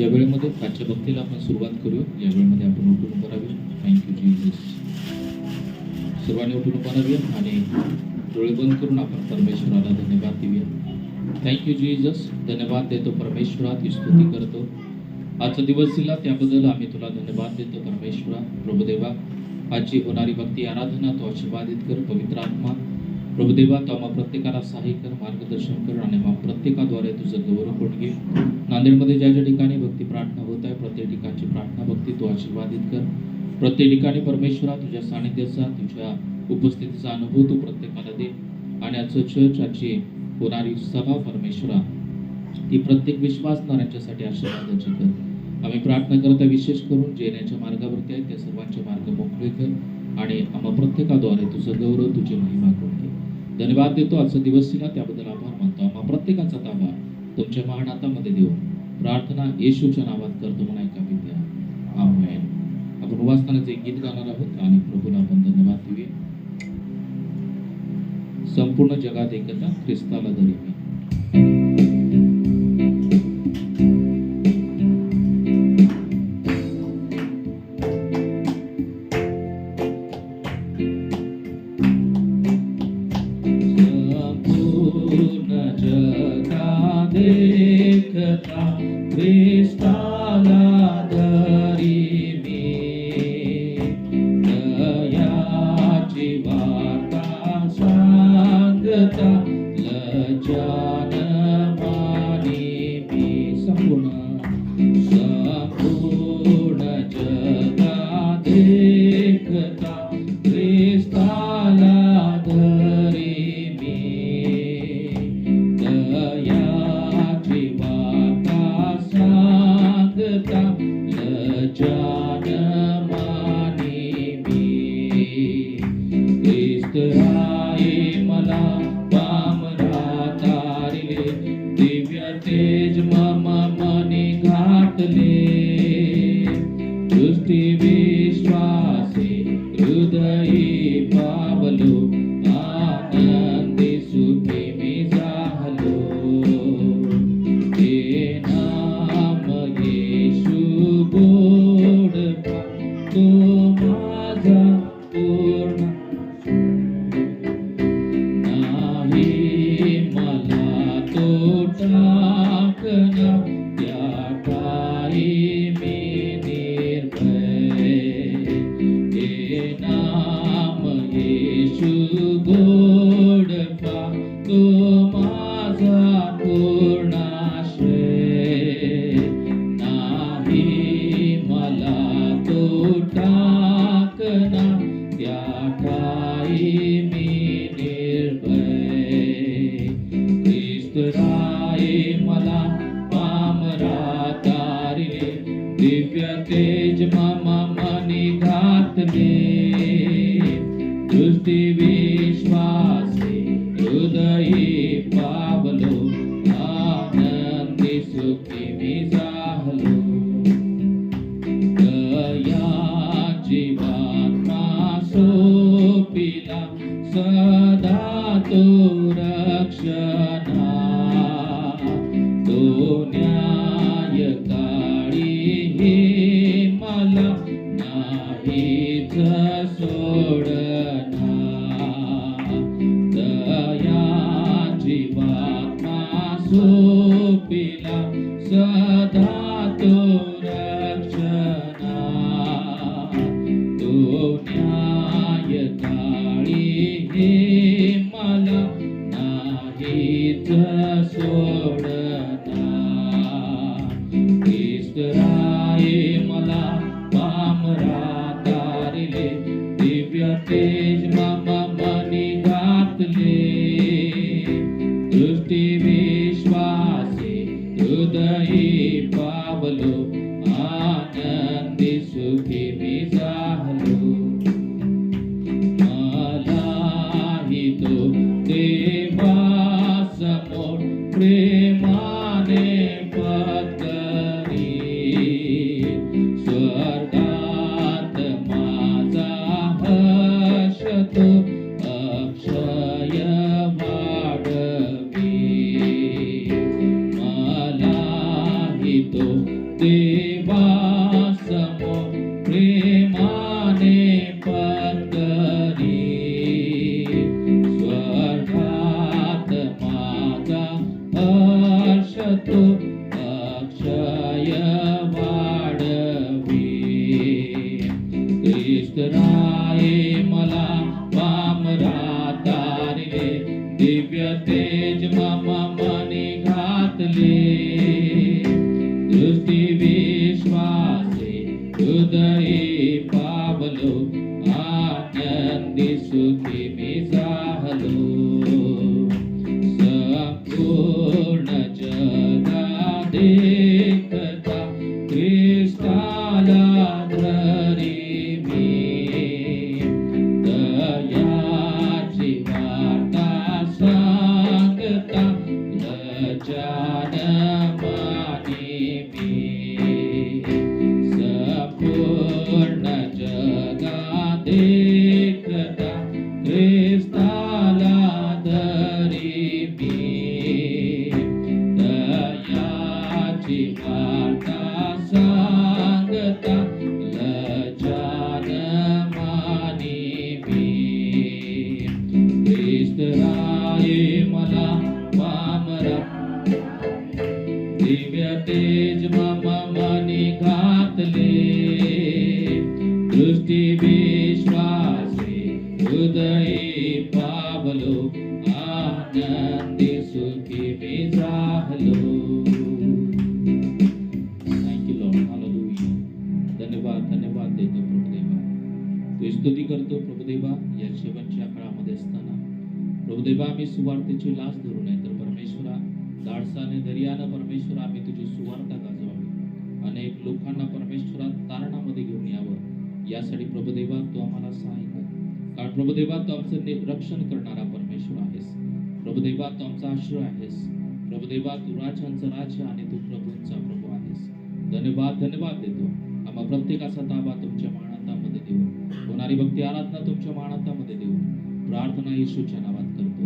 या वेळेमध्ये आजच्या भक्तीला आपण सुरुवात करू. या वेळेमध्ये आपण उठून उभं राहावे. Thank you Jesus. सर्वांनी उठून उभं राहावे आणि डोळे बंद करून आपण परमेश्वराला धन्यवाद देऊया. Thank you Jesus. धन्यवाद देतो परमेश्वरा, ती स्तुती करतो. आजचा दिवस दिला त्याबद्दल आम्ही तुला धन्यवाद देतो परमेश्वरा. प्रभुदेवा, आजची होणारी भक्ती आराधना तो आशीर्वादित कर. पवित्र आत्मा प्रभुदेवा, तो आम्हा प्रत्येकाला सहाय्य कर, मार्गदर्शन कर आणि मग प्रत्येकाद्वारे तुझं गौरव करून घे. नांदेडमध्ये ज्या ज्या ठिकाणी भक्ती प्रार्थना होत आहे, प्रत्येक ठिकाणची प्रार्थना भक्ती तो आशीर्वादित कर. प्रत्येक ठिकाणी परमेश्वरा तुझ्या सानिध्याचा, तुझ्या उपस्थितीचा अनुभव तू प्रत्येकाला दे. आणि आजचं चर्च, आजची होणारी सभा परमेश्वरा, ती प्रत्येक विश्वासणाऱ्यांच्यासाठी आशीर्वादाची कर. आम्ही प्रार्थना करता विशेष करून जे येण्याच्या मार्गावरती आहेत त्या सर्वांचे मार्ग मोकळे कर आणि आम्हा प्रत्येकाद्वारे तुझं गौरव, तुझी महिमा करून घे. धन्यवाद देतो आजचा दिवस दिला त्याबद्दल आभार मानतो. आम्हा प्रत्येकाचा ताबा तुमच्या महान हातामध्ये देऊन प्रार्थना येशूच्या नावात करतो म्हणा एका विद्या. आमेन. आपण वाचतानाचे एक गीत गाणार आहोत आणि प्रभूला आपण धन्यवाद देऊया. संपूर्ण जगात एकता, ख्रिस्ताला धरी मी. देखता ख्रिस्ताला धरी मी, दयाची वार्ता सांगता लज्जान मानी मी. संपूर्ण जगा देखता ख्रिस्ताला धरी मी, दयाची वार्ता सांगता लज्जान मानी मी. ख्रिस्त राये मला पामरा तारिले, दिव्य तेज मम मनी घातले. दृष्टी विश्वासे हृदयी पावलो, आनंदी सुखी मी झालो. हे नाम येशू गोड पा, तो माझा पूर्ण नाही मला तो टाकना, त्या ठाई मी निर्भय. हे नाम येशू गोड पा, तो माझा पूर्णाश्रय. नाही मला तो टाकना, त्या ठाई मी निर्भय. ख्रिस्त राये मला पामरा तारिले, दिव्य तेज मम मनी घातले. दृष्टी विश्वासे हृदयी पावलो, आनंदी सुखी मी झालो. दयाची वार्ता सोपिला सदा तो रक्षणा. तो न्याय काळी हे मला नाहीच सोडना. दयाची वार्ता सोपिला सदा तो रक्षणा. तो न्याय काळी हे मला नाहीच सोडना. ख्रिस्त राये मला पामरा तारिले, दिव्य तेज मम मनी घातले. दृष्टी विश्वासे हृदयी पावलो, आनंदी सुखी मी झालो. प्रेमाने पत्करी स्वर्गात माझा हर्ष तू अक्षय वाढवी ख्रिस्त राये मला पामरा तारिले दिव्य तेज मम मनी घातले दृष्टी विश्वासे हृदये पावलो आनंदी सुखी मी झालो संपूर्ण जगा देखता ख्रिस्ताला धरी मी दयाची वार्ता सांगता लज्जान माने मी संपूर्ण जगा देखता ख्रिस्ताला धरी मी दयाची वार्ता सांगता लज्जान माने मी ख्रिस्त राये मला पामरा दिव्य तेज मम मनी घातले दृष्टी विश्वासे हृदये पावलो आनंदी सुखी मी झालो थँक्यू लॉर्ड हालेलुया धन्यवाद धन्यवाद देतो प्रभुदेवा तू स्तुती करतो प्रभुदेवा या शेवटच्या काळामध्ये असताना प्रभुदेवा आम्ही सुवार्तेची लाच धरू नये तर परमेश्वरा धाडसाने धैर्यानं परमेश्वरा आम्ही तुझी सुवार्ता गाजवावी अनेक लोकांना परमेश्वरा तारणामध्ये घेऊन यावं यासाठी प्रभुदेवा तू आम्हाला सहाय्य कर कारण प्रभुदेवा तू आमचं रक्षण करणारा परमेश्वर आहेस प्रभुदेवा तू आमचा आश्रय आहेस प्रभुदेवा तू राजांचा राजा आणि तू प्रभूंचा प्रभू आहेस धन्यवाद धन्यवाद देतो आम्हा प्रत्येकाचा ताबा तुमच्या मानतामध्ये देऊ होणारी भक्ती आराधना तुमच्या मानतामध्ये देऊ प्रार्थना येशूच्या नावात करतो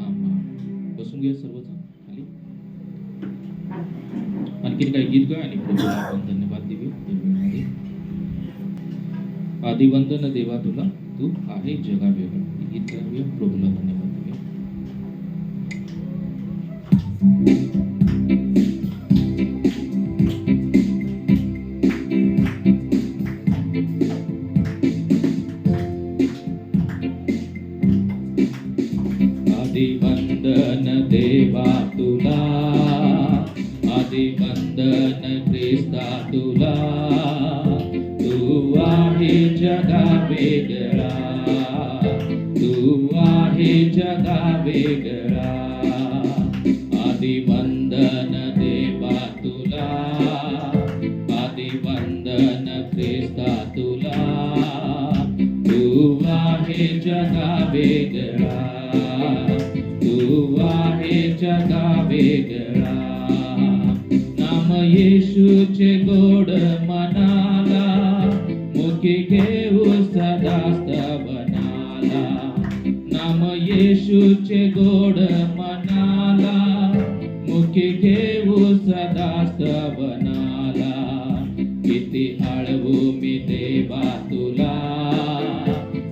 आमेन बसून घ्या सर्वजण खाली आणखी काही गीत गाय आणि प्रभूला आपण धन्यवाद देऊया आदिवंदन देवा तुला तू आहे जगा वेगळा गीत गाऊया प्रभूला धन्यवाद देऊया आदिवंदन देवा तुला आदिवंदन ख्रिस्ता तुला तू आहे जगा वेगळा तू आहे जगा वेगळा आदिवंदन देवा तुला आदिवंदन ख्रिस्ता तुला तू आहे जगा वेगळा तू आहे जगा वेगळा नाम येशूचे गोड मनाला मुखी घेऊ सदा स्तवनाला नाम येशूचे गोड मनाला मुखी घेऊ सदा स्तवनाला किती आळवू मी देवा तुला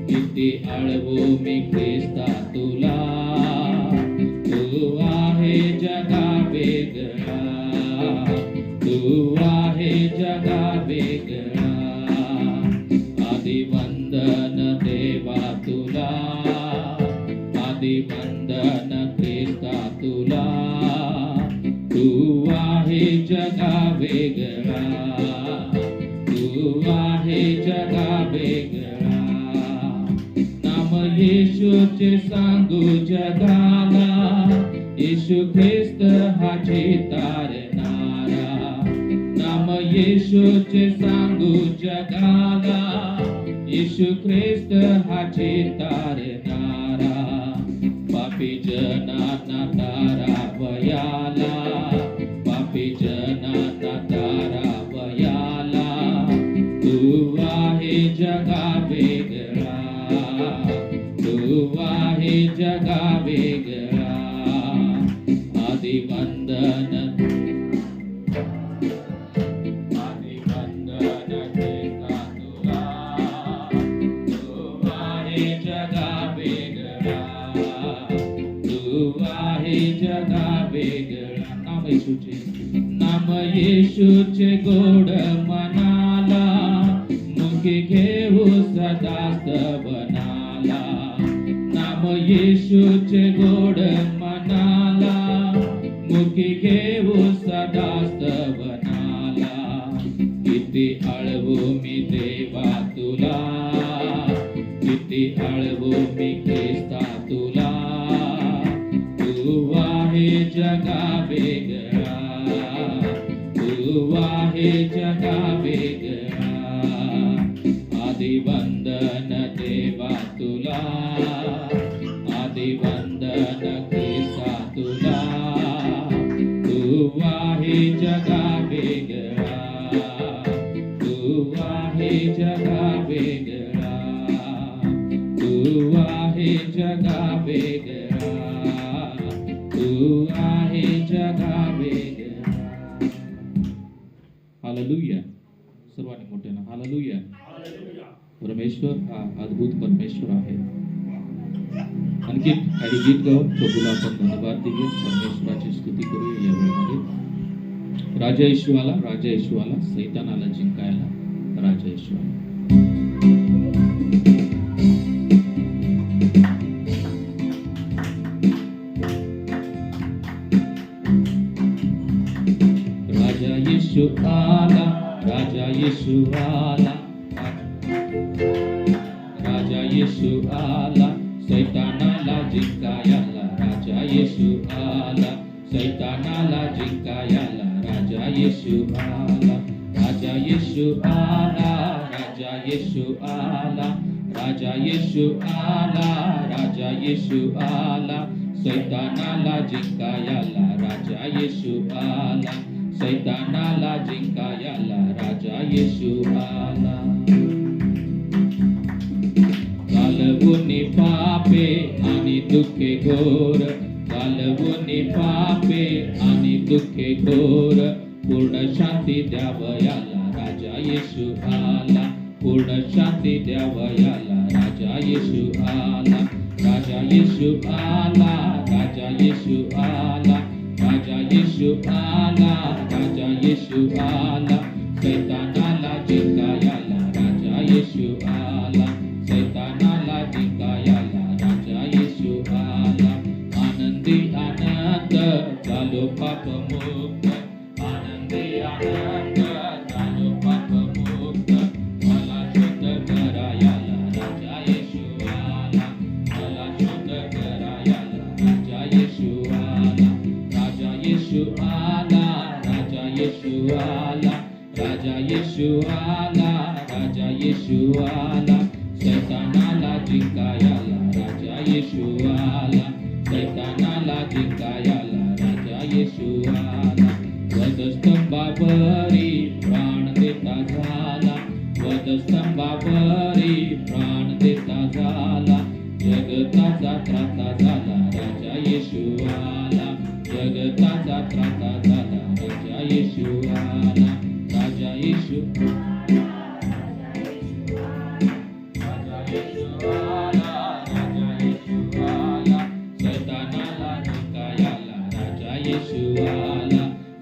किती आळवू मी ख्रिस्ता तुला तू आहे जगा वेगळा तू आहे जगा वेगळा आदिवंदन देवा तुला आदिवंदन ख्रिस्ता तुला तू आहे जगा वेगळा तू आहे जगा वेगळा नाम येशूचे सांगू जगाला येशू ख्रिस्त हा तारणारा नाम येशूचे सांगू जगाला येशू ख्रिस्त हा तारणारा पापी जनांना तारावयाला पापी जनांना तारावयाला तू आहे जगा वेगळा तू आहे जगा वेगळा आदिवंदन आदिवंदन देवा तुला येशूचे गोड मनाला मुखी घेऊ सदा स्तवनाला. नाम येशूचे गोड मनाला मुखी घेऊ सदा स्तवनाला. किती आळवू मी देवा तुला, किती आळवू मी ख्रिस्ता तुला. तू आहे जगा वेगळा, तू आहे जगा वेगळा. आदि वंदन देवा तुला, आदि वंदन ख्रिस्ता तुला. तू आहे जगा वेगळा, तू आहे जगा वेगळा, तू आहे जगा वेगळा, तू आहे जगा वेगळा. हालेलुया. सर्वांनी मोठ्यानं हालेलुया. परमेश्वर हा अद्भुत परमेश्वर आहे. आणखी काही गीत गाऊन प्रभूला आपण धन्यवाद देऊया, परमेश्वराची स्तुती करूया या वेळेमध्ये. राजा येशू आला, राजा येशू आला, सैतानाला जिंकायला राजा येशू आला. राजा येशू आला, राजा येशू आला, राजा येशू आला, सैतानाला जिंकायला राजा येशू आला, सैतानाला जिंकायला राजा येशू आला. राजा येशू आला, राजा येशू आला, राजा येशू आला, राजा येशू आला, सैतानाला जिंकायला राजा येशू आला, सैतानाला जिंकायला राजा येशू आला. घालवूनी पापे आणि दुःखे घोर, घालवूनी पापे आणि दुःखे घोर, पूर्ण शांती द्यावयाला राजा येशू आला, पूर्ण शांती द्यावयाला राजा येशू आला. राजा येशू आला, राजा येशू आला, राजा येशू आला, राजा येशू आला, सैतानाला जिंकायला राजा येशू आला, सैतानाला जिंकायला राजा येशू आला. आनंदी आनंद झालो पापमुक्त, आनंदी आनंद झालो पापमुक्त, मला शुद्ध करायला राजा येशू आला, मला शुद्ध करायला राजा येशू आला. राजा येशू आला, राजा येशू आला, राजा येशू आला, राजा येशू आला, सैतानाला जिंकायला राजा येशू आला, सैतानाला जिंकायला राजा येशू आला. वधस्तंभावरी प्राण देता झाला, वधस्तंभावरी प्राण देता झाला, जगताचा त्राता झाला राजा येशू आला, जगताचा त्राता झाला राजा येशू आला. राजा येशू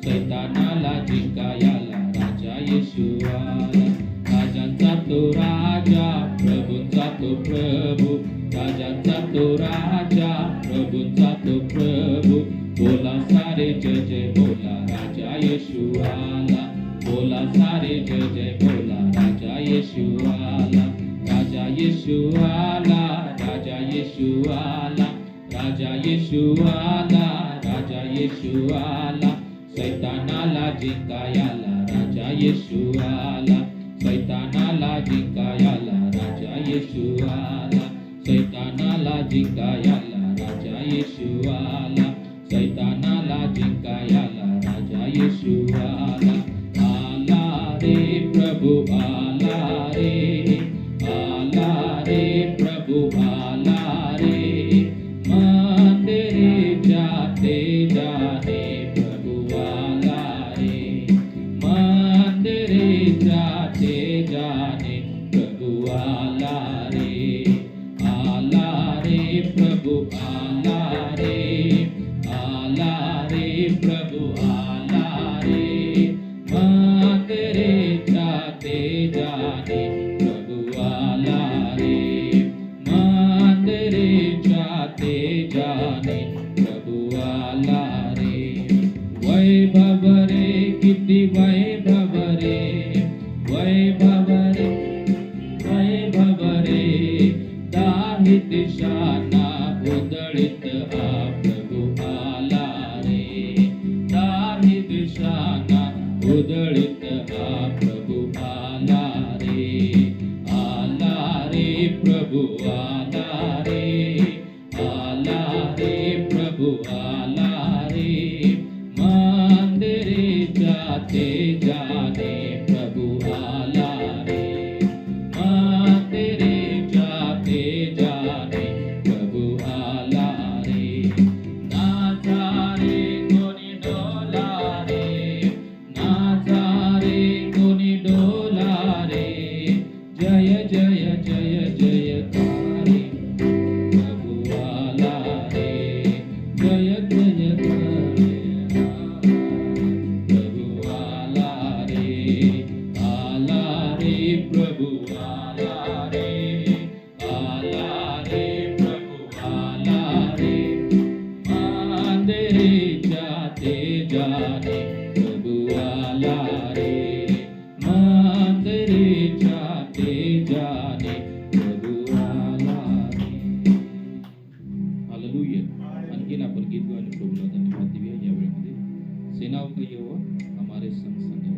सैतानाला जिंकायला राजा येशू आला. राजांचा तो राजा, प्रभूंचा तो प्रभू, राजांचा तो राजा, प्रभूंचा तो प्रभू, बोला सारे जय जय बोला राजा येशू आला, बोला सारे जय जय बोला राजा येशू आला. राजा येशू आला, राजा येशू आला, राजा येशू आला, राजा येशू आला, सैतानाला जिंकायला राजा येशू आला, सैतानाला जिंकायला राजा येशू आला, सैतानाला जिंकायला राजा येशू आला, सैतानाला जिंकायला राजा येशू आला. आला रे प्रभू आला रे, आला रे प्रभू आला रे, मां तेरे जाते जाने प्रभु आला रे, मां तेरे जाते जाने प्रभु आला रे. आला रे प्रभु आला रे, आला रे प्रभु आला रे, दिशांना उधळीत हा प्रभू आला रे. दाही दिशांना उधळीत हा प्रभू आला रे. आला रे प्रभू आला रे. आला रे प्रभू आला रे. मंदिरे जाते जाने प्रभु आला रे. मंदिरे जाते जाने प्रभु आला रे. नाचारे कोणी डोला रे. नाचारे कोणी डोला रे. जय जय जय जय तारे प्रभु आला रे. जय जय तारे प्रभु आला रे. आला रे प्रभु आला रे. आला रे प्रभु आला रे. मंदिरे जाते जाने प्रभु आला रे. मंदिरे जाते जाने प्रभु आला रे. हालेलुया. आणखीन आपण गीत गाऊन प्रभूला धन्यवाद देऊया या वेळेमध्ये. सेनाओं का यहोवा हमारे संग संग है.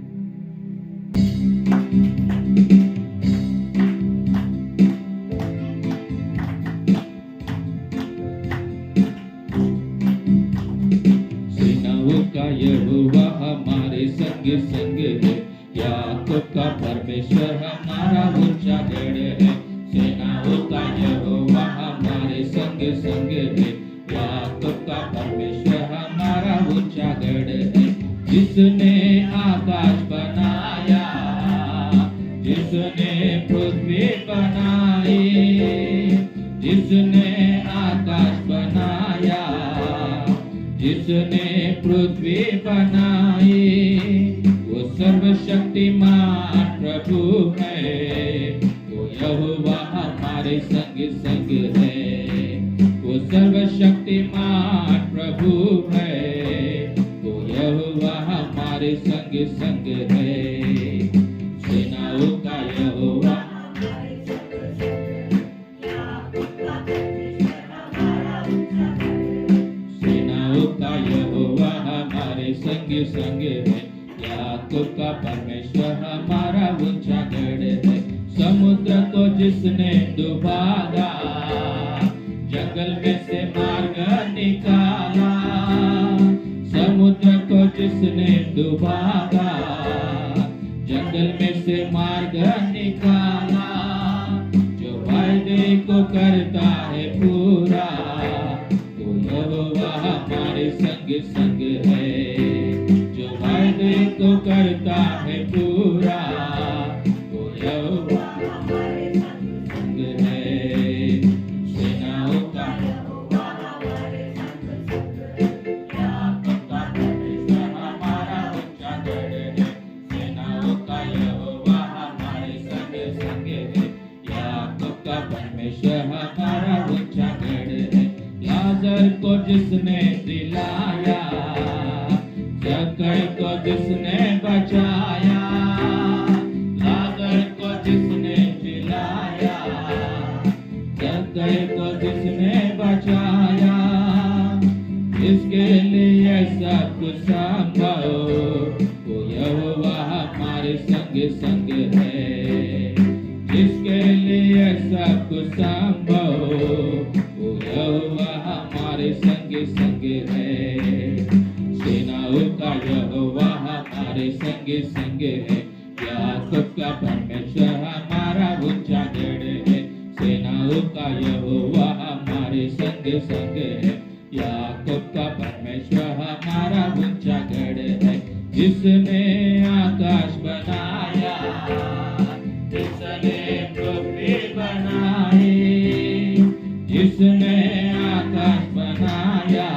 सेनाओं का यहोवा हमारे संग संग है. याकूब का परमेश्वर हमारा ऊंचा गढ़ है. सेनाओं का यहोवा हमारे संग संग है. याकूब का परमेश्वर हमारा ऊंचा गढ़ है. जिसने आकाश बनाया, जिसने पृथ्वी बनाई, जिसने आकाश बनाया, जिसने पृथ्वी बनाई, वो सर्वशक्तिमान प्रभु है. वो यहोवा हमारे संग संग है. वो सर्वशक्तिमान प्रभु है. वो यहोवा हमारे संग संग है. सेनाओं का यहोवा सेनाओं का यहोवा हमारे संग संग है. याकूब का परमेश्वर हमारा ऊंचा गढ़ है. समुद्र को जिसने डुबाया, जंगल में से मार्ग निकाला. समुद्र को जिसने डुबाया, जंगल में से मार्ग निकाला. जो वायदे को करता है पूरा, वो यहोवा हमारे संग संग है. जो वायदे को करता है पूरा, वो यहोवा हमारे संग है. सेनाओं का यहोवा हमारे संग संग है. याकूब का परमेश्वर हमारा ऊंचा गढ़ है. सेनाओं का यहोवा हमारे संग संग है. याकूब का परमेश्वर हमारा ऊंचा गढ़ है. लाजर को जिसने दिलाया, जक्कई को जिसने बचाया. लाजर को जिसने दिलाया, जक्कई को जिसने बचाया. इसके लिए सब कुछ संभव, वो यहोवा हमारे संग संग है. जिसके लिए सब कुछ संभव, वो यहोवा हमारे संग संग है. सेनाओं का यहोवा हमारे संग संग है. याकूब का परमेश्वर हमारा ऊंचा गढ़ है. सेनाओं का यहोवा हमारे संग संग है. याकूब का परमेश्वर हमारा ऊंचा गढ़ है. जिसने आकाश बनाया, जिसने पृथ्वी बनाई, जिसने आकाश बनाया,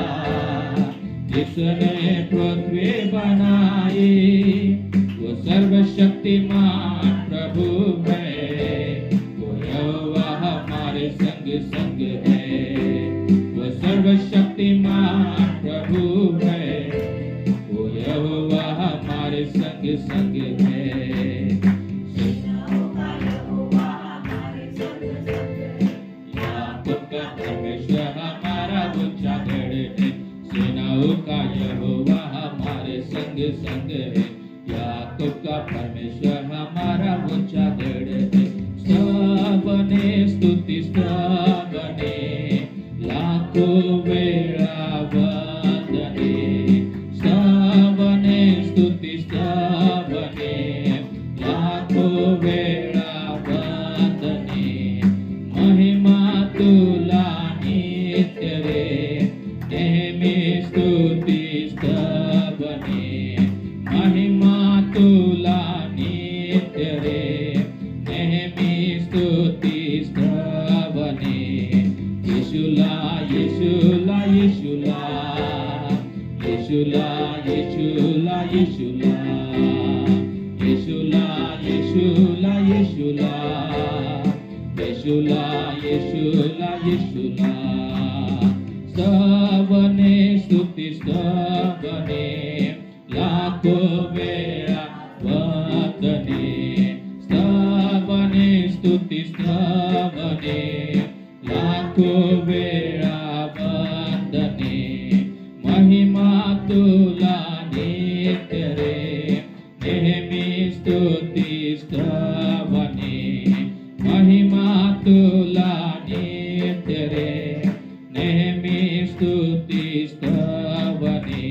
जिसने पृथ्वी बनाई, वो सर्वशक्तिमान प्रभु है. वो यहोवा हमारे संग संग है. वो सर्वशक्तिमान प्रभु है. वो यहोवा हमारे संग संग है. सेनाओं का यहोवा हमारे संग संग है. स्तुतिस्त बने लाखो वेळा वंदने स्तवने स्तुतिस्त बने लाखो वेळा वंदने महिमा तुला नित्य रे नेहमी स्तुतिस्त बने महिमा तुला नित्य रे नेहमी स्तुतिस्त बने येशूला येशूला येशूला येशूला येशूला येशूला येशूला येशूला येशूला येशूला येशूला येशूला स्तवने स्तुतिस्त बने लाखो वेळा वंदने स्तवने स्तुतिस्त बने लाखो वेळा वंदने महिमा तुला नित्य रे नेहमी स्तुतिस्त बने महिमा तुला नित्य रे नेहमी स्तुतिस्त बने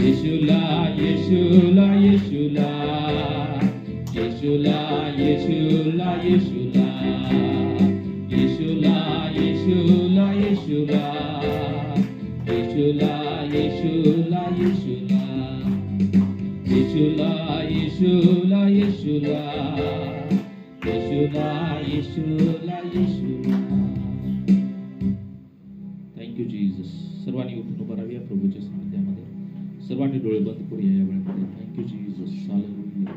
येशूला येशूला येशूला येशूला येशूला येशूला येशूला येशूला येशूला येशूला येशूला येशूला येशूला येशूला येशूला येशूला येशूला येशूला. Thank you Jesus. सर्वांनी उठून उभं राहावे प्रभूच्या सानिध्यामध्ये. सर्वांनी डोळे बंद करूया या वेळेमध्ये. Thank you Jesus. Hallelujah.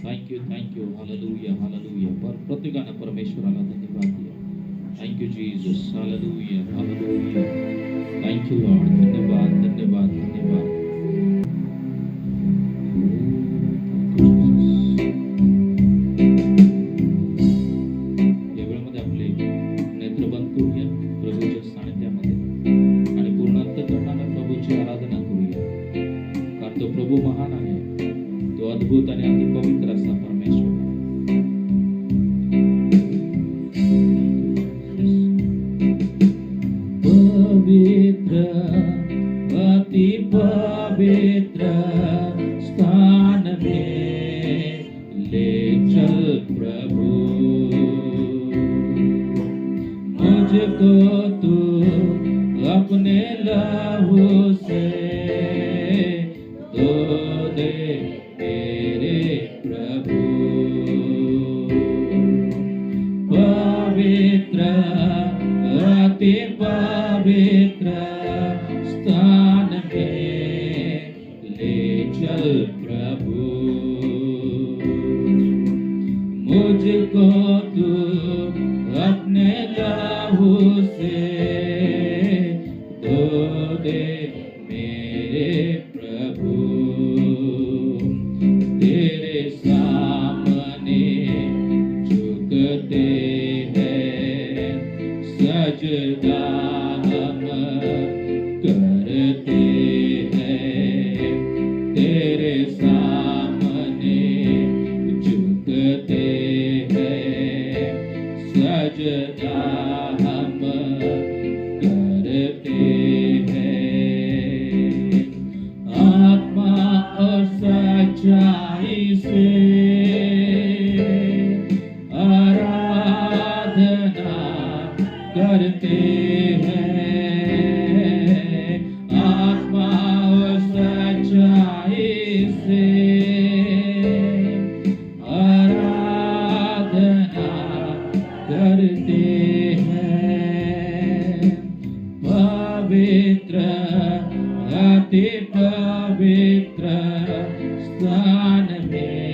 Thank you thank you. Hallelujah hallelujah. प्रत्येकानं परमेश्वराला धन्यवाद द्या. Thank you Jesus. Hallelujah hallelujah. Thank you Lord. धन्यवाद धन्यवाद धन्यवाद. या वेळेमध्ये आपले नेत्र बंद करूया प्रभूच्या सानिध्यामध्ये आणि पूर्ण अंतःकरणाने प्रभूची आराधना करूया. कारण तो प्रभू महान आहे. तो अद्भुत आणि अति पवित्र असा परमेश्वर आहे. पवित्र अति पवित्र स्थान में ले चल प्रभु मुझको तू अपने लहू से धो दे मेरे प्रभु. पवित्र अति पवित्र स्थान में ले चल प्रभु मुझको तू अपने लहू से धो दे मेरे प्रभु. तेरे सामने झुकते हैं सजदा हम करते हैं. तेरे सामने झुकते हैं सजदा हम करते हैं. आत्मा और सच्चाई से आराधना करते हैं. आत्मा और सच्चाई से आराधना करते हैं. पवित्र अति पवित्र स्थान में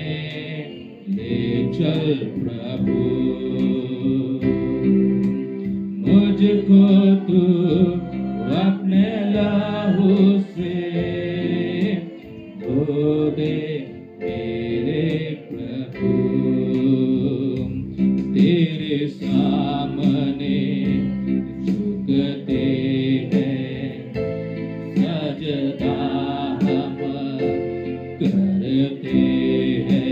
ले चल प्रभु मुझको तू अपने लहू से धो दे मेरे प्रभु. तेरे सामने झुकते हैं सजदा हम करते हैं.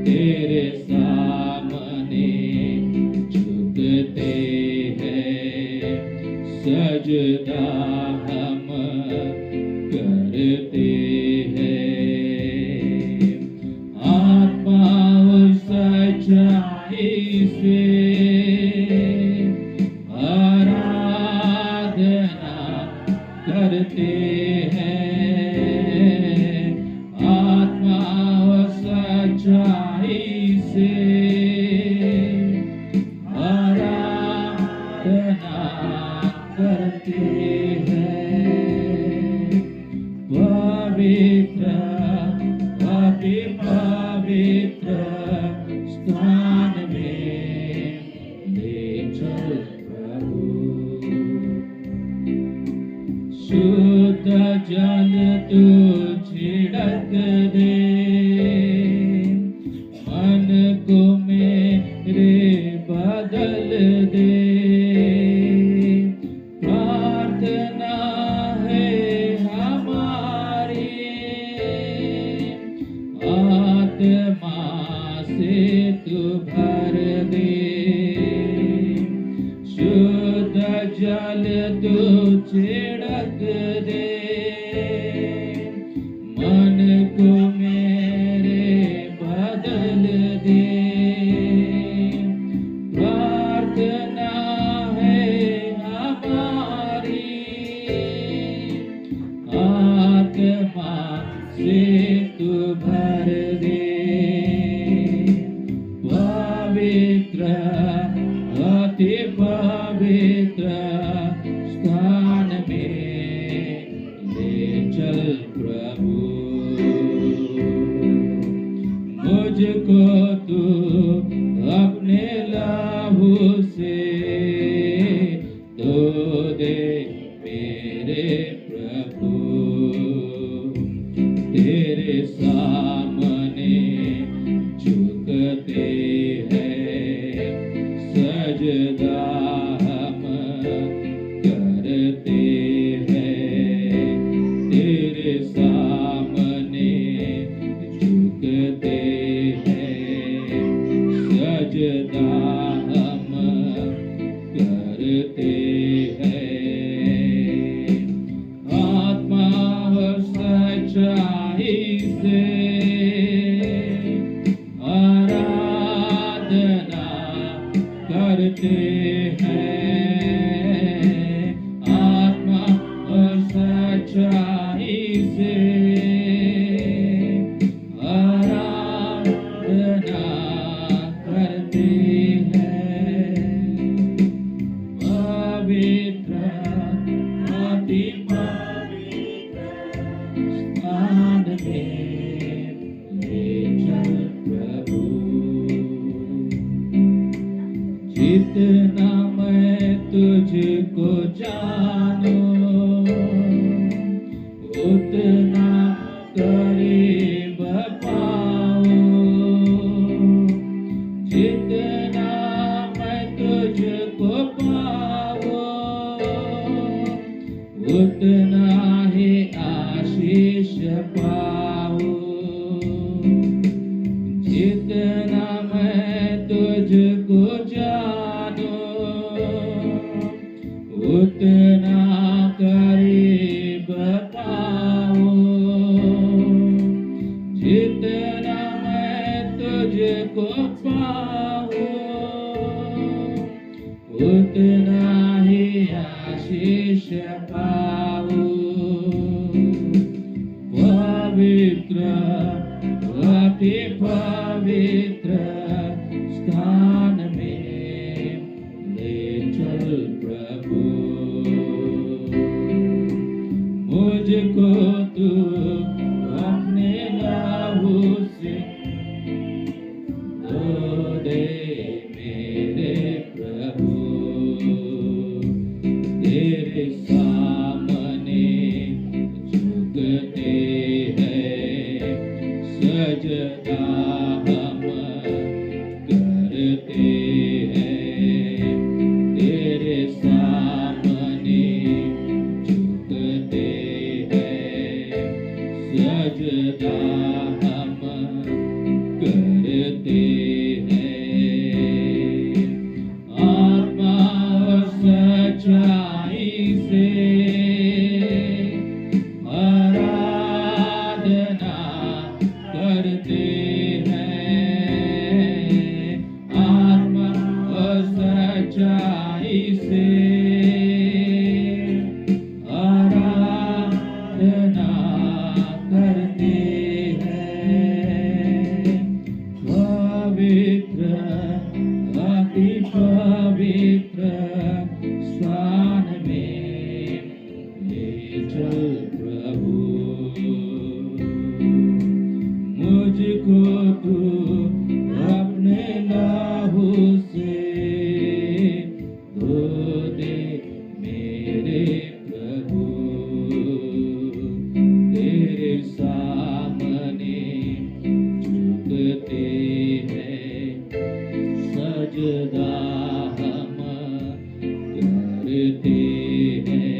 तेरे सामने सजदा हम करते हैं आत्मा और सच्चाई से आराधना करते हैं आत्मा और सच्चाई से आराधना करते हैं पवित्र अति पवित्र स्थान में ले चल प्रभु शुद्ध जल तू छिड़क दे मन को मेरे बदल दे प्रार्थना है हमारी आत्मा से तू भर दे शुद्ध जल तू छिड़क दे मन को मेरे बदल दे प्रार्थना है हमारी आत्मा से तू भर दे पवित्र अति पवित्र स्थान में ले चल प्रभु मुझको तू अपने लहू से धो दे मेरे प्रभु तेरे सामने झुकते हैं सजदा हम करते हैं तेरे सामने झुकते हैं सजदा हम करते हैं आत्मा और सच्चाई से आराधना करते हैं आत्मा और सच्चाई से आराधना करते हैं पवित्र अति पवित्र स्थान में ले चल प्रभु जितना मैं तुझको जानूं उतना करीब पाऊं जितना मैं तुझको पाऊं उतना ही आशीष पाऊं जितना मैं तुझको जानूं उतना करीब पाऊं जितना मैं तुझको पाऊं उतना ही आशीष पाऊं पवित्र अति पवित्र स्थान में ले चल प्रभु मुझको तू अपने लहू से धो दे मेरे प्रभु तेरे सामने सच्चाई से आराधना करते हैं। पवित्र अति पवित्र स्थान में ले चल प्रभु, मुझको तू अपने लहू से धो दे मेरे प्रभु। तेरे सामने झुकते हैं, सजदा हम करते हैं।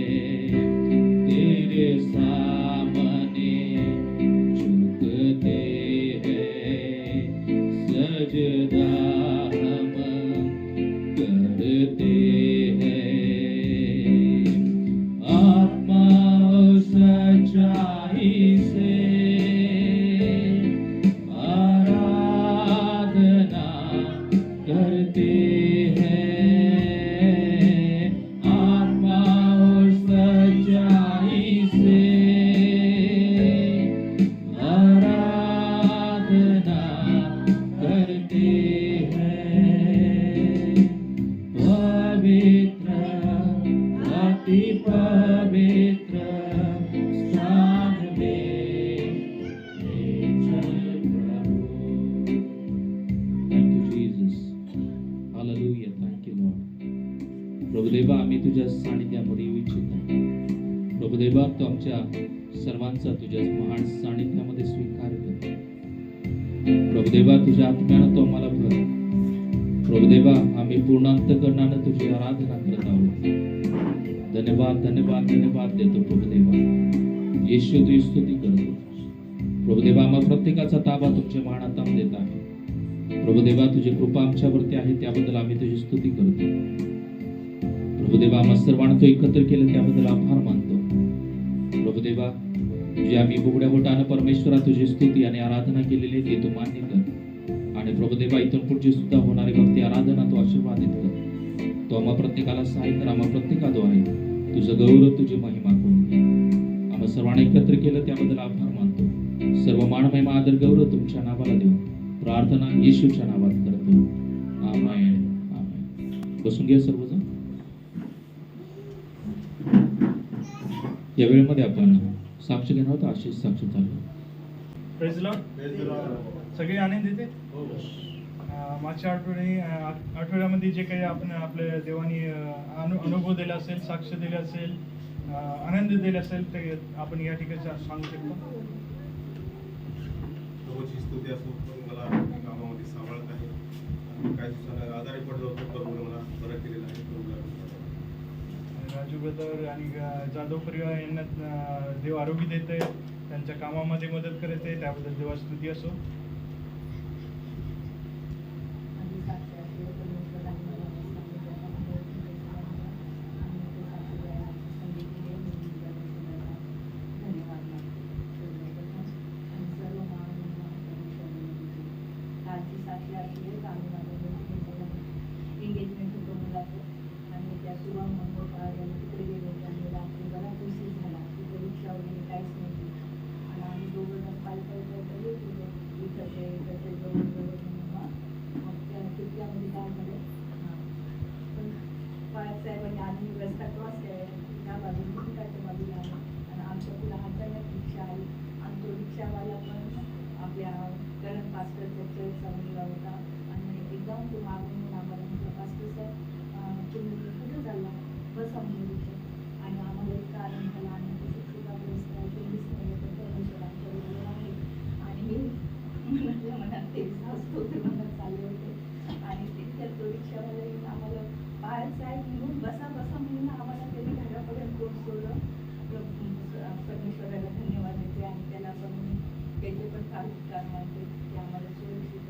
तेरे सामने झुकते हैं, सजदा हम करते हैं। आत्मा और सच्चाई से आराधना करते हैं। आत्मा और सच्चाई से आराधना करते हैं। पवित्र अति पवित्र स्थान में ले चल प्रभु। Thank you Jesus, hallelujah, thank you Lord. प्रभुदेवा, आम्ही तुझ्या सानिध्यामध्ये येऊ इच्छितो. प्रभुदेवा, तू आमच्या सर्वांचा तुझ्या महान सानिध्यामध्ये स्वीकार कर. प्रभुदेवा, तुझ्या आत्म्यानं तू आम्हाला भर. प्रभुदेवा, आम्ही पूर्ण अंतःकरणानं तुझी आराधना करत आहोत. धन्यवाद धन्यवाद धन्यवाद देतो प्रभुदेवा. येशू तुझी स्तुती करतो. प्रभुदेवा, आम्हा प्रत्येकाचा ताबा तुमच्या महान हातात देत आहे. प्रभुदेवा, तुझी कृपा आमच्यावरती आहे त्याबद्दल आम्ही तुझी स्तुती करतो. प्रभुदेवा, आम्हा सर्वांना तू एकत्र केलं त्याबद्दल आभार मानतो. प्रभुदेवा, तुझी आम्ही उघड्या बोटानं परमेश्वरा तुझी स्तुती आणि आराधना केलेली आहे, ती तू मान्य कर. आणि प्रभुदेवा, इथून पुढची सुद्धा होणारी भक्ती आराधना तू आशीर्वादित कर. तो आम्हा प्रत्येकाला सहाय्य कर. आम्हा प्रत्येकाद्वारे तुझं गौरव तुझी महिमा करून घे. आम्हा सर्वांना एकत्र केलं त्याबद्दल आभार मानतो. सर्व मान महिमा आदर गौरव तुमच्या नावाला देऊ. प्रार्थना येशूच्या नावात करतो. आमेन आमेन. बसून घ्या सर्वजण. या वेळेमध्ये आपण साक्ष घेणार आहोत. आशिष साक्ष चालू. Praise Lord. सगळे आनंद येते. मागच्या आठवड्यामध्ये जे काही आपण आपल्या देवानी अनुभव दिला असेल, साक्ष दिले असेल, आनंद दिला असेल, ते आपण या ठिकाणी सांगू शकतो. प्रभूची स्तुती असो. मला कामामध्ये सांभाळत आहे. काही दिवसांना आजारी पडलो होतो, प्रभूने मला बरं केलेलं आहे. राजू ब्रदर आणि जाधव परिवार यांना देव आरोग्य देत आहे, त्यांच्या कामामध्ये मदत करत आहे, त्याबद्दल देवा स्तुती असो. एंगेजमेंट होतो मुलाचं आणि त्या सुरू मंगळ कार्याला तिकडे गेलो. आणि रात्री बराच उशीर झाला. तिथे रिक्षा वगैरे काहीच नव्हती. आणि आम्ही दोघं जण पायी येत होतो. इकडचे जवळ मग त्या तिथल्यामध्ये काय झालं, पण साहेबांनी आधी रस्ता क्रॉस केला. त्या बाजूला तिकडच्या बाजूला आला आणि आमच्या पुढे अचानक रिक्षा आली. आणि तो रिक्षावाला पण आपल्या करंट पास्टरच्या चर्चचा मुलगा होता. आणि एकदम तो मागून आम्हाला म्हटलं, पास्टर सर तुम्ही कुठं चालला, बसा म्हणून रिक्षा. आणि आम्हाला इतका आनंद झाला. आणि सुखसुखाग्रस्त कोणीच नाही आहे, पण परमेश्वर आमच्याबरोबर आहे. आणि मी म्हटलं मनात ते असतो ते मनात चालले होते. आणि तिथल्या तो रिक्षावाला येऊन आम्हाला बाहेर साहेब म्हणून बसा बसा म्हणून आम्हाला त्यांनी घरापर्यंत पोहोचवलं. परमेश्वराला धन्यवाद देते. आणि त्याला पण त्याचे पण कारण मानते की आम्हाला सुरक्षित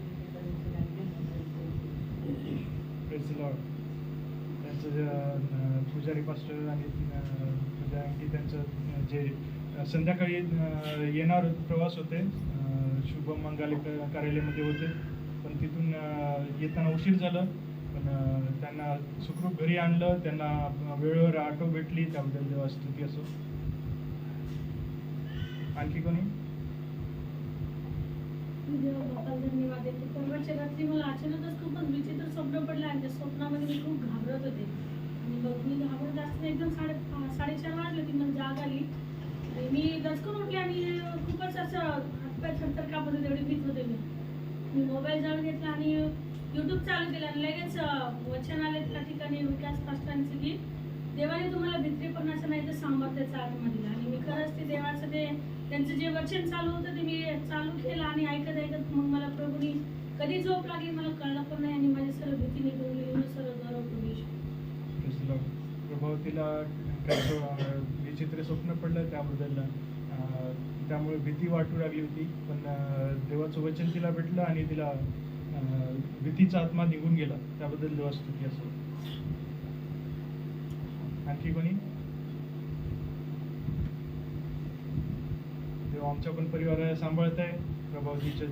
प्रेज लॉर्ड. त्यांचं जे पुजारी पास्टर आणि पूजा आणखी त्यांचं जे संध्याकाळी येणार प्रवास होते, शुभम मंगाले कार्यालयामध्ये होते, पण तिथून येताना उशीर झालं. पण त्यांना सुखरूप घरी आणलं, त्यांना वेळेवर ऑटो भेटली, त्याबद्दल देवा स्तुती असो. आणखी कोणी? देवा बाप्पाला धन्यवाद देते. परवाच्या रात्री मला अचानकच खूपच विचित्र स्वप्न पडलं आणि त्या स्वप्नामध्ये मी खूप घाबरत होते आणि मग मी घाबरत असताना एकदम 4:30 वाजले की मला जाग आली आणि मी दचकून उठले आणि खूपच असं हातपाय थरथर कापत होते, एवढी भीत होते मी मोबाईल जवळ घेतला आणि यूट्यूब चालू केलं आणि लगेच वचन आले त्या ठिकाणी विकास पास्टरांचं की देवाने तुम्हाला भित्रीपणाचं नाही तर सामर्थ्याचा आत्मा दिला. आणि मी खरंच ते देवाचं ते त्यांचं जे वचन चालू होतं ते मी चालू केलं आणि ऐकत ऐकत मग मला प्रभूनी कधी झोप लागली मला कळलं पण नाही आणि माझी सर्व भीती निघून गेली. मी सर्व गौरव प्रभू. प्रभावतीला विचित्र स्वप्न पडलं त्याबद्दल त्यामुळे भीती वाटू लागली होती, पण देवाचं वचन तिला भेटलं आणि तिला भीतीचा आत्मा निघून गेला, त्याबद्दल देवा स्तुती असो. आणखी कोणी? देवा आमच्या पण परिवाराला सांभाळत आहे. प्रभावतीचं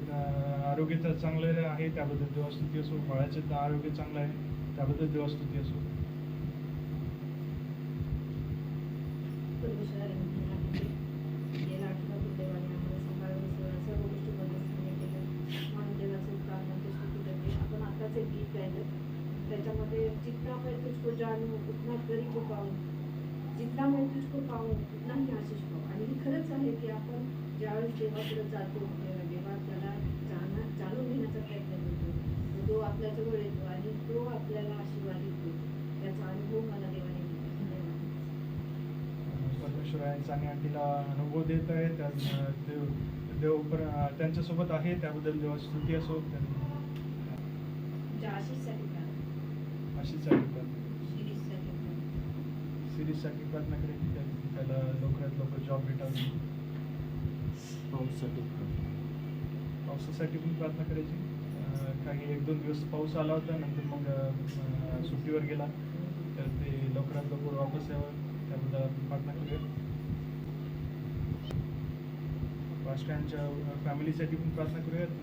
आरोग्य तर चांगलं आहे, त्याबद्दल देवा स्तुती असो. बाळाचं आरोग्य चांगलं आहे, त्याबद्दल देवा स्तुती असो. गेल्या आठवड्यात देवाने आम्हाला सांभाळून सर्व गोष्टीमध्ये केलं म्हणून देवाचं प्रार्थना स्तुती करते. आपण आताच एक गीत गायलं, त्याच्यामध्ये जितना मैं तुझको जानू उतना गरीब पाहूं, जितना मैं तुझको पाहूं उतना ही आशीष पाहूं. आणि हे खरंच आहे की आपण ज्यावेळेस देवाकडे जातो देवा त्याला जाणून घेण्याचा प्रयत्न करतो, तो आपल्याजवळ येतो आणि तो आपल्याला आशीर्वादित करतो. त्याचा अनुभव मला देवाने दिला. परमेश्वरांचा आणि आंटीला अनुभव देत आहे, देव त्यांच्यासोबत आहे, त्याबद्दल देवा स्तुती असो. तुमच्या आशीषसाठी प्रार्थना, आशीषसाठी प्रार्थना, शिरीषसाठी प्रार्थना. सिरीजसाठी प्रार्थना करायची, त्याला लवकरात लवकर जॉब भेटावी. पावसासाठी पण प्रार्थना करायची. काही 1-2 दिवस पाऊस आला होता, नंतर मग सुट्टीवर गेला, तर ते लवकरात लवकर वापस यावं, त्याबद्दल आपण प्रार्थना करूया. पास्टरांच्या फॅमिलीसाठी पण प्रार्थना करूयात.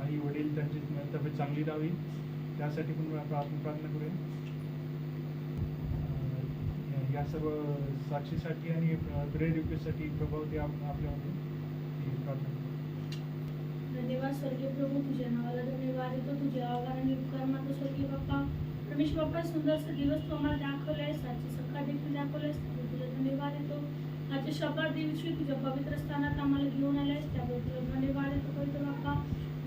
आई वडील त्यांची तब्येत चांगली राहावी, त्यासाठी पण प्रार्थना करूया. या सर्व साक्षीसाठी आणि प्रेयर रिक्वेस्टसाठी प्रभावती आपल्यामध्ये प्रार्थना करू. धन्यवाद स्वर्गीय प्रभू, तुझ्या नावाला धन्यवाद देतो. तुझ्या आभार आणि उपकार मात्र स्वर्गीय बाप्पा रमेश बाप्पा सुंदरसा दिवस तू आम्हाला दाखवलायस, आजची सकाळ देखील दाखवलायस, तुला धन्यवाद देतो. आजच्या शब्दात दिवशी तुझ्या पवित्र स्थानात आम्हाला घेऊन आलायस, त्याबद्दल तुला धन्यवाद देतो पवित्र बाप्पा.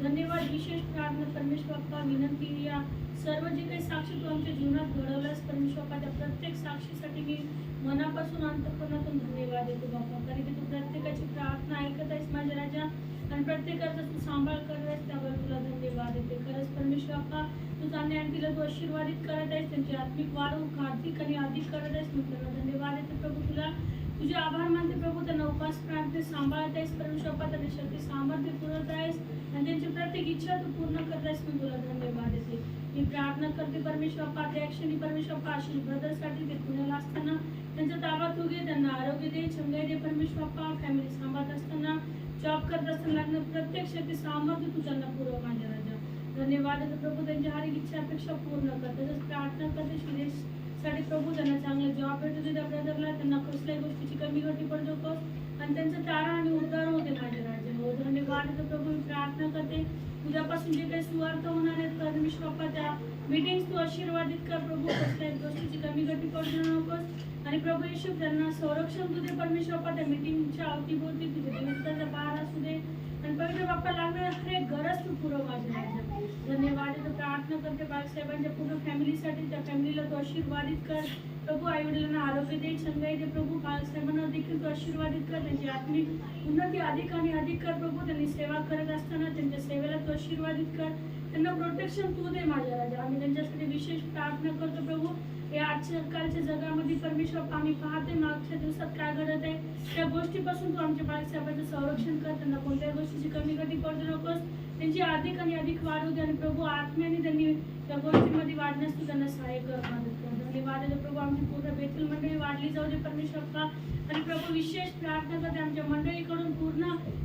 धन्यवाद. विशेष प्रार्थना परमेश बाप्पा विनंती, या सर्व जे काही साक्षी तू आमच्या जीवनात घडवलास परमेश बाप्पा, त्या प्रत्येक साक्षीसाठी मी मनापासून अंतःकरणातून धन्यवाद देतो बाप्पा. कारण की तू प्रत्येकाची प्रार्थना ऐकत आहेस माझ्या राजा आणि प्रत्येकाचा तू सांभाळ करत आहेस, त्यावर तुला धन्यवाद देते. खरंच परमेश्वर बाप्पा तू चांगल्या आणि तिला तू आशीर्वादित करत आहेस, त्यांची आत्मिक वाढ अधिक आणि अधिक करत आहेस, मी त्यांना धन्यवाद देते प्रभू. तुला तुझे आभार मानते प्रभू. त्यांना उपास प्रार्थने सांभाळत आहेस परमेश्वर बाप्पा, त्यांनी शक्ती सामर्थ्य पुरवत आहेस आणि त्यांची प्रत्येक इच्छा तू पूर्ण करत आहेस, मी तुला धन्यवाद देते. मी प्रार्थना करते परमेश्वर बाप्पा त्या क्षणी परमेश्वर बाप्पा आशिष ब्रदर्ससाठी ते पुण्याला असताना त्यांचा ताबा तू घे, त्यांना आरोग्य दे, चंगाई दे परमेश्वर बाप्पा. फॅमिली सांभाळत असताना, जॉब करत असताना लागणं प्रत्येक शक्ती सामर्थ्य तू त्यांना पुरव माझ्या राजा. धन्यवाद देतो प्रभू. त्यांच्या हर एक इच्छा अपेक्षा पूर्ण कर. तसंच प्रार्थना करते शिरेशसाठी प्रभू, त्यांना चांगला जॉब भेटू दे, त्या ब्रदरला त्यांना कसल्याही गोष्टीची कमी घटी पडू नकोस आणि त्यांचं तारा आणि उद्धार होते माझ्या राजा. हो धन्यवाद देतो प्रभू. मी प्रार्थना करते उद्यापासून जे काही सुवार्थ होणार आहेत परमेश्वर बाप्पा, त्या मीटिंग्स तू आशीर्वादित कर प्रभू, कसल्याही गोष्टीची कमी घटी पडू नकोस आणि प्रभू येशू त्यांना संरक्षण तू दे परमेश्वर बाप्पा. त्या मीटिंगच्या अवतीभोवती तुझ्या दिवसाचा पहारा असू दे आणि पवित्र बाप्पा लागणारे हर एक गरज तू पुरव माझ्या राजा. धन्यवाद देतो. प्रार्थना करते बाळासाहेबांच्या पूर्ण फॅमिलीसाठी, त्या फॅमिलीला तू आशीर्वादित कर प्रभू. आई वडिलांना आरोग्य दे, चंगाई दे प्रभू. बाळासाहेबांना देखील तू आशीर्वादित कर, त्यांची आत्मिक उन्नती अधिक आणि अधिक कर प्रभू. त्यांनी सेवा करत असताना त्यांच्या सेवेला तू आशीर्वादित कर, त्यांना प्रोटेक्शन तू दे माझ्या राजा. आम्ही त्यांच्यासाठी विशेष प्रार्थना करतो प्रभू. या आजच्या कालच्या जगामध्ये परमेश्वर आम्ही पाहते मागच्या दिवसात काय घडत आहे, त्या गोष्टीपासून तू आमच्या बाळासाहेबांचं संरक्षण कर, त्यांना कोणत्याही गोष्टीची कमी घटी पडू नकोस, त्यांची अधिक आणि अधिक वाढ होते आणि प्रभू आत्म्याने त्यांनी त्या गोष्टीमध्ये वाढण्यास तू त्यांना सहाय्य कर, मदत कर. धन्यवाद. धन्यवाद देतो प्रभू. आमची पूर्ण बेथील मंडळी वाढली जाऊ दे परमेश्वर बाप्पा. आणि प्रभू विशेष प्रार्थना करते आमच्या मंडळीकडून पूर्ण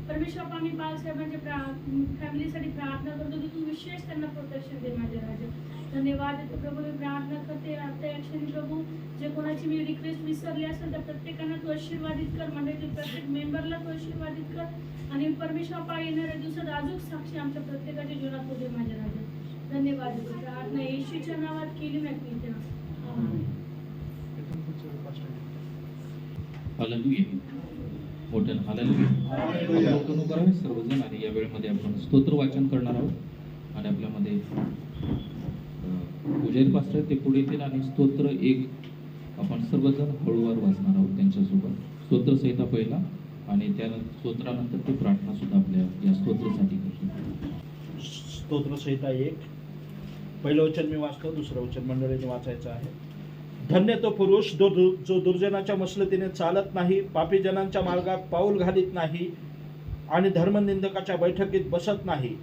परमेश्वर बाप्पा. आम्ही बाळासाहेबांच्या फॅमिलीसाठी प्रार्थना करतो की तू विशेष त्यांना प्रोटेक्शन दे माझ्या राजा. धन्यवाद देतो प्रभू. मी प्रार्थना करते आता या क्षणी प्रभू, जे कोणाची मी रिक्वेस्ट विसरली असेल तर प्रत्येकांना तू आशीर्वादित कर. मंडळीतील प्रत्येक मेंबरला तू आशीर्वादित कर. आणि परमेश्वर बाप्पा येणाऱ्या दिवसात अजून साक्षी आमच्या प्रत्येकाच्या जीवनात होते माझ्या राजा. धन्यवाद देतो. प्रार्थना येशूच्या नावात केली मी इथे. इथून पुढचं फास्ट आहे. हालेलुया. मोठ्यानं हालेलुया. आपण करावे सर्वजण. आणि या वेळेमध्ये आपण स्तोत्र वाचन करणार आहोत. आणि आपल्यामध्ये पुजारी पास्टर ते पुढे येतील आणि स्तोत्र एक आपण सर्वजण हळूवार वाचणार आहोत त्यांच्यासोबत. स्तोत्र संहिता पहिला आणि त्या स्तोत्रानंतर ते प्रार्थना सुद्धा आपल्या या स्तोत्रासाठी करतो. स्तोत्र संहिता 1. पहिलं वचन मी वाचतो, दुसरं वचन मंडळीने वाचायचं आहे. धन्य तो पुरुष जो दुर्जनाच्या मसलतीने चालत नाही, पापी जनांच्या मार्गात पाऊल घालीत नाही आणि धर्मनिंदकाच्या बैठकीत बसत नाही.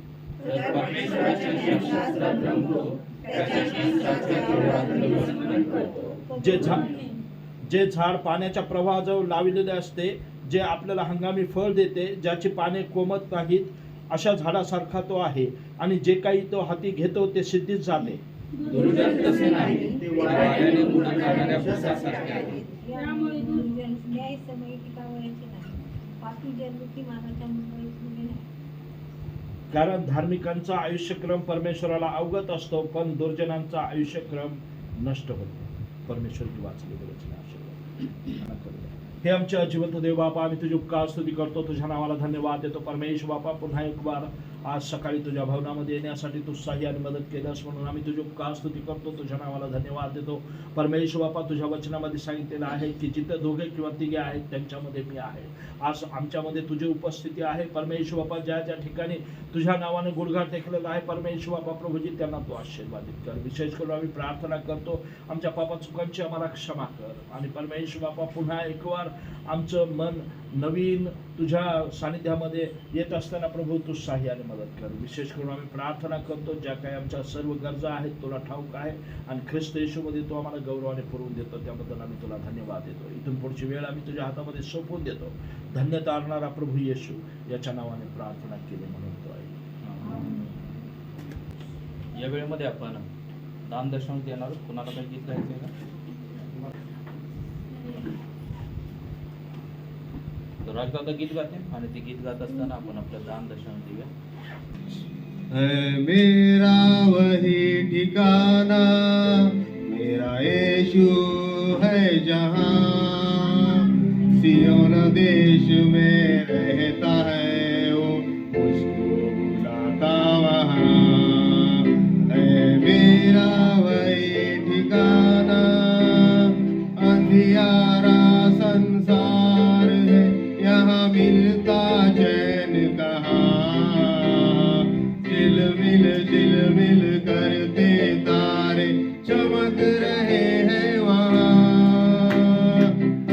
जे झाड पाण्याच्या प्रवाहाजवळ लावलेले असते, जे आपल्याला हंगामी फळ देते, ज्याची पाने कोमत नाहीत, अशा झाडासारखा तो आहे. आणि जे काही तो हाती घेतो ते सिद्धीत जाते. दुर्जन तसे नाही, ते वाऱ्याने उडत जाणाऱ्या भुसासारखे आहेत. त्यामुळे दुर्जन न्यायसमयी टिकावयाचे नाही, पापी जन नीतिमानाच्या मुंबईत उभे नाही. कारण धार्मिकांचा आयुष्यक्रम परमेश्वराला अवगत असतो, पण दुर्जनांचा आयुष्यक्रम नष्ट होतो. परमेश्वरची वाचलेली वचने आशीर्वाद. हे आमच्या जिवंत देव बापा, आम्ही तुझी उपकार स्तुती करतो, तुझ्या नावाला धन्यवाद देतो. परमेश्वर बापा, पुन्हा एक बार आज सकाळी तुझ्या भवनामध्ये येण्यासाठी तू सहाय्य आणि मदत केल्यास म्हणून आम्ही तुझी उपकार स्तुती करतो, तुझ्या नावाला धन्यवाद देतो. परमेश्वर बापा, तुझ्या वचनामध्ये सांगितलेलं आहे की जिथे दोघे किंवा तिघे आहेत त्यांच्यामध्ये मी आहे. आज आमच्यामध्ये तुझी उपस्थिती आहे. परमेश्वर बापा, ज्या ज्या ठिकाणी तुझ्या नावाने गुढघाट टेकलेला आहे, परमेश्वर बापा प्रभूजी, त्यांना तू आशीर्वादित कर. विशेष करून आम्ही प्रार्थना करतो, आमच्या पापा चुकांची आम्हाला क्षमा कर. आणि परमेश्वर बापा, पुन्हा एक वार आमचं मन नवीन तुझ्या सानिध्यामध्ये येत असताना प्रभू तू सहाय्य आणि मदत कर. विशेष करून आम्ही प्रार्थना करतो, ज्या काही आमच्या सर्व गरजा आहेत तुला ठाऊक आहे आणि ख्रिस्त येशूमध्ये तू आम्हाला गौरवाने पुरवून देतो, त्याबद्दल आम्ही तुला धन्यवाद देतो. इथून पुढची वेळ आम्ही तुझ्या हातामध्ये सोपवून देतो. धन्यता आणणारा प्रभू येशू याच्या नावाने प्रार्थना केली म्हणतो आहे. या वेळेमध्ये आपण दान दर्शन देणार आहोत. कुणाला काही गीत गायचं का? तर राजदादा गीत गाते आणि ते गीत गात असताना आपण आपलं दान दर्शन देऊया. है मेरा वही ठिकाना, मेरा यीशु है जहाँ, सियोन देश में रहता है वो, मुझको बुलाता वहाँ. है मेरा वही ठिकाना, अंधियारा संसार है, यहाँ मिलता चैन कहाँ. झिलमिल करते तारे चमक रहे हैं वहाँ.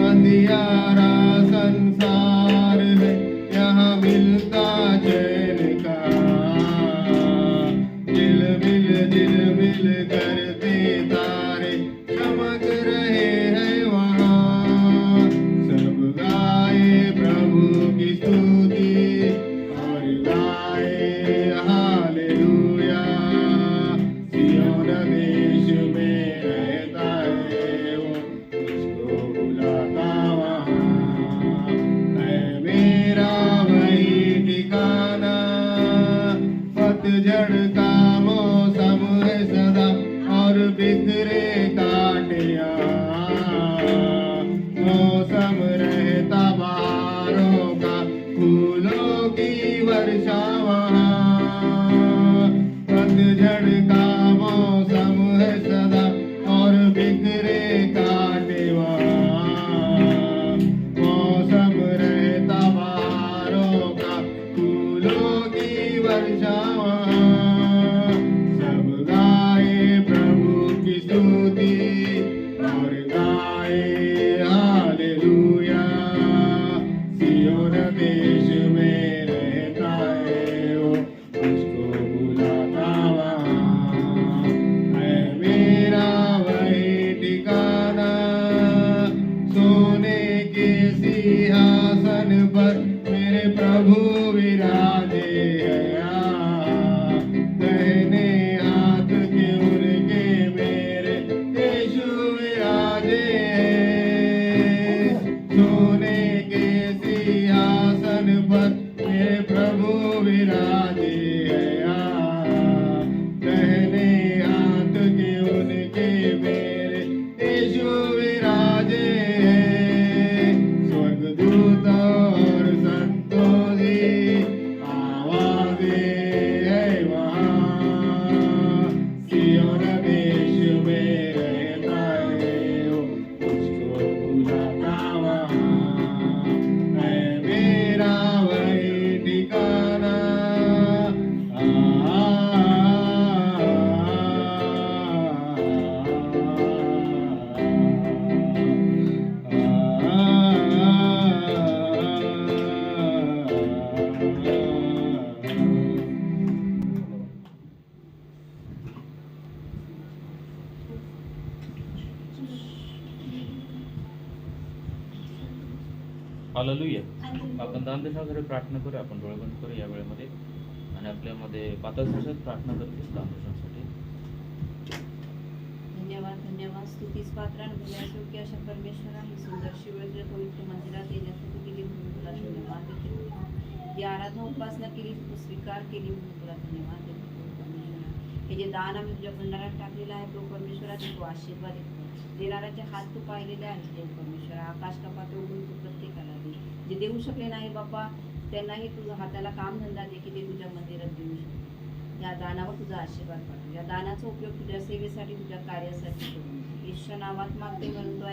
अंधियारा संसार है, यहाँ मिलता चैन कहाँ. झिलमिल करते तारे चमक रहे हैं वहाँ. सब गाए प्रभु की स्तुति और गाए हालेलुया. सियोन देश में रहता है वो, उसको बुलाता वहाँ. है मेरा वही ठिकाना, पतझड़ का मौसम है सदा और बिखरे कांटियाँ. मौसम रहता बहारों का, फूलों की वर्षा वहाँ. पतझड़ का मौसम है सदा और बिखरे कांटे वहाँ. मौसम रहता बहारों का, फूलों की वर्षा वहाँ. सब गाए प्रभु की स्तुति और गाए हालेलुया. सियोन देश में रहता है वो, उसको बुलाता वहाँ. है मेरा वही ठिकाना. मेरे यीशु विराजे स्वर्गदूत और संतों की आवाजें है वहाँ सियोन देश में रहता है वो मुझको बुलाता वहाँ है मेरा वही ठिकाना हालेलुया. आपण दानदेशाकडे प्रार्थना करूया. आपण डोळे बंद करू या वेळेमध्ये आणि आपल्यामध्ये 5 दिवसात प्रार्थना करतील दानदेशासाठी. धन्यवाद धन्यवाद. स्तुतीस पात्र आणि भल्यायोग्य अशा परमेश्वरा ही सुंदरशी वेळ तुझ्या पवित्र मंदिरात येण्यासाठी दिली म्हणून तुला धन्यवाद देते. जी आराधना उपासना केली तू स्वीकार केली म्हणून तुला धन्यवाद देते परमेश्वरा. हे जे दान आम्ही तुझ्या भंडारात टाकलेलं आहे तो परमेश्वरा तू आशीर्वाद देतो. देणाऱ्याचे हात तू पाहिलेले आहेत देव परमेश्वरा. आकाश कपात उघडून तू प्रत्येकाला दे. जे देऊ शकले नाही बाप्पा त्यांनाही तुझा हाताला काम धंदा दे की ते तुझ्या मंदिरात देऊ शकते. या दानावर तुझा आशीर्वाद पाठव. या दानाचा उपयोग तुझ्या सेवेसाठी तुझ्या कार्यासाठी करून येशूच्या नावात मागते म्हणतो